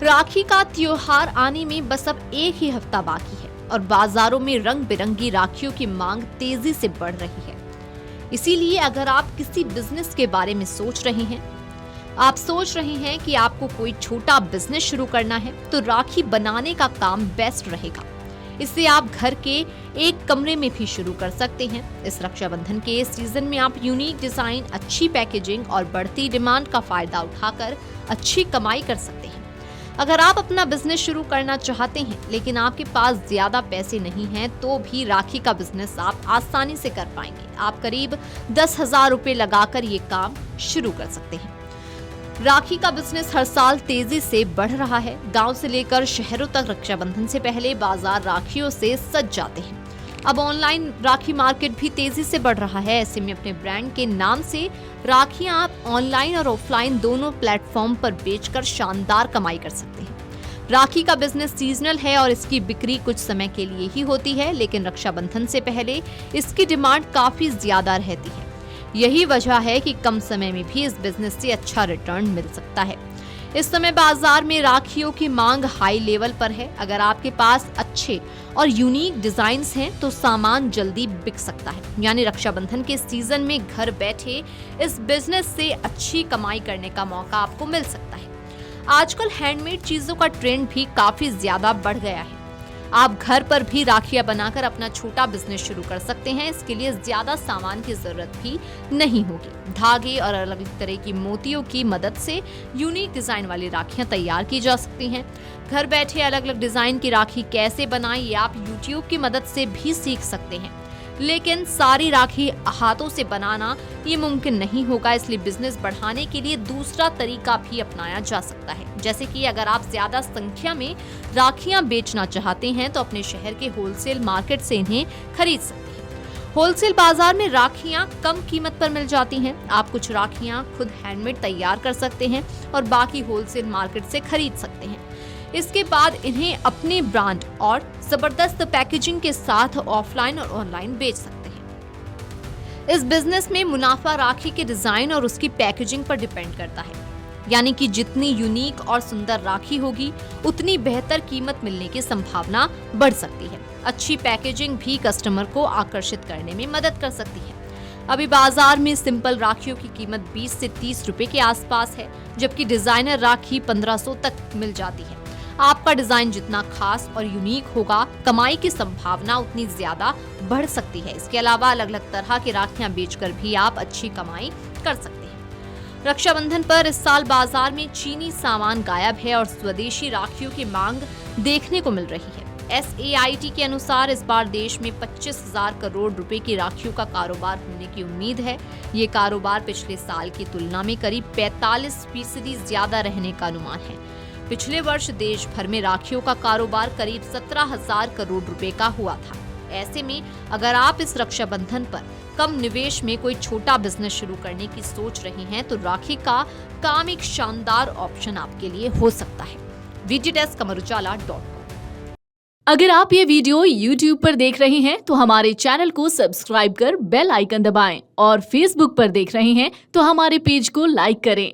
राखी का त्योहार आने में बस अब एक ही हफ्ता बाकी है और बाजारों में रंग बिरंगी राखियों की मांग तेजी से बढ़ रही है। इसीलिए अगर आप किसी बिजनेस के बारे में सोच रहे हैं, आप सोच रहे हैं कि आपको कोई छोटा बिजनेस शुरू करना है, तो राखी बनाने का काम बेस्ट रहेगा। इसे आप घर के एक कमरे में भी शुरू कर सकते हैं। इस रक्षाबंधन के सीजन में आप यूनिक डिजाइन, अच्छी पैकेजिंग और बढ़ती डिमांड का फायदा उठाकर अच्छी कमाई कर सकते हैं। अगर आप अपना बिजनेस शुरू करना चाहते हैं लेकिन आपके पास ज्यादा पैसे नहीं हैं, तो भी राखी का बिजनेस आप आसानी से कर पाएंगे। आप करीब 10,000 रुपए लगाकर ये काम शुरू कर सकते हैं। राखी का बिजनेस हर साल तेजी से बढ़ रहा है। गांव से लेकर शहरों तक रक्षाबंधन से पहले बाजार राखियों से सज जाते हैं। अब ऑनलाइन राखी मार्केट भी तेजी से बढ़ रहा है। ऐसे में अपने ब्रांड के नाम से राखियां आप ऑनलाइन और ऑफलाइन दोनों प्लेटफॉर्म पर बेचकर शानदार कमाई कर सकते हैं। राखी का बिजनेस सीजनल है और इसकी बिक्री कुछ समय के लिए ही होती है, लेकिन रक्षाबंधन से पहले इसकी डिमांड काफी ज्यादा रहती है। यही वजह है कि कम समय में भी इस बिजनेस से अच्छा रिटर्न मिल सकता है। इस समय बाजार में राखियों की मांग हाई लेवल पर है। अगर आपके पास अच्छे और यूनिक डिजाइन्स हैं तो सामान जल्दी बिक सकता है। यानी रक्षाबंधन के सीजन में घर बैठे इस बिजनेस से अच्छी कमाई करने का मौका आपको मिल सकता है। आजकल हैंडमेड चीजों का ट्रेंड भी काफी ज्यादा बढ़ गया है। आप घर पर भी राखियां बनाकर अपना छोटा बिजनेस शुरू कर सकते हैं। इसके लिए ज्यादा सामान की जरूरत भी नहीं होगी। धागे और अलग अलग तरह की मोतियों की मदद से यूनिक डिजाइन वाली राखियां तैयार की जा सकती हैं। घर बैठे अलग अलग डिजाइन की राखी कैसे बनाएं, ये आप YouTube की मदद से भी सीख सकते हैं। लेकिन सारी राखी हाथों से बनाना ये मुमकिन नहीं होगा, इसलिए बिजनेस बढ़ाने के लिए दूसरा तरीका भी अपनाया जा सकता है। जैसे कि अगर आप ज्यादा संख्या में राखियां बेचना चाहते हैं तो अपने शहर के होलसेल मार्केट से इन्हें खरीद सकते हैं। होलसेल बाजार में राखियां कम कीमत पर मिल जाती हैं। आप कुछ राखियां खुद हैंडमेड तैयार कर सकते हैं और बाकी होलसेल मार्केट से खरीद सकते हैं। इसके बाद इन्हें अपने ब्रांड और जबरदस्त पैकेजिंग के साथ ऑफलाइन और ऑनलाइन बेच सकते हैं। इस बिजनेस में मुनाफा राखी के डिजाइन और उसकी पैकेजिंग पर डिपेंड करता है। यानी कि जितनी यूनिक और सुंदर राखी होगी, उतनी बेहतर कीमत मिलने की संभावना बढ़ सकती है। अच्छी पैकेजिंग भी कस्टमर को आकर्षित करने में मदद कर सकती है। अभी बाजार में सिंपल राखियों की कीमत 20 से 30 रुपए के आसपास है, जबकि डिजाइनर राखी 1500 तक मिल जाती है। आपका डिजाइन जितना खास और यूनिक होगा, कमाई की संभावना उतनी ज्यादा बढ़ सकती है। इसके अलावा अलग अलग तरह की राखियां बेचकर भी आप अच्छी कमाई कर सकते हैं। रक्षाबंधन पर इस साल बाजार में चीनी सामान गायब है और स्वदेशी राखियों की मांग देखने को मिल रही है। SAIT के अनुसार इस बार देश में 25,000 करोड़ रुपए की राखियों का कारोबार होने की उम्मीद है। ये कारोबार पिछले साल की तुलना में करीब 45% ज्यादा रहने का अनुमान है। पिछले वर्ष देश भर में राखियों का कारोबार करीब 17,000 करोड़ रुपए का हुआ था। ऐसे में अगर आप इस रक्षाबंधन पर कम निवेश में कोई छोटा बिजनेस शुरू करने की सोच रहे हैं, तो राखी का काम एक शानदार ऑप्शन आपके लिए हो सकता है। VGDesk अगर आप ये वीडियो YouTube पर देख रहे हैं तो हमारे चैनल को सब्सक्राइब कर बेल आइकन दबाएं और Facebook पर देख रहे हैं तो हमारे पेज को लाइक करें।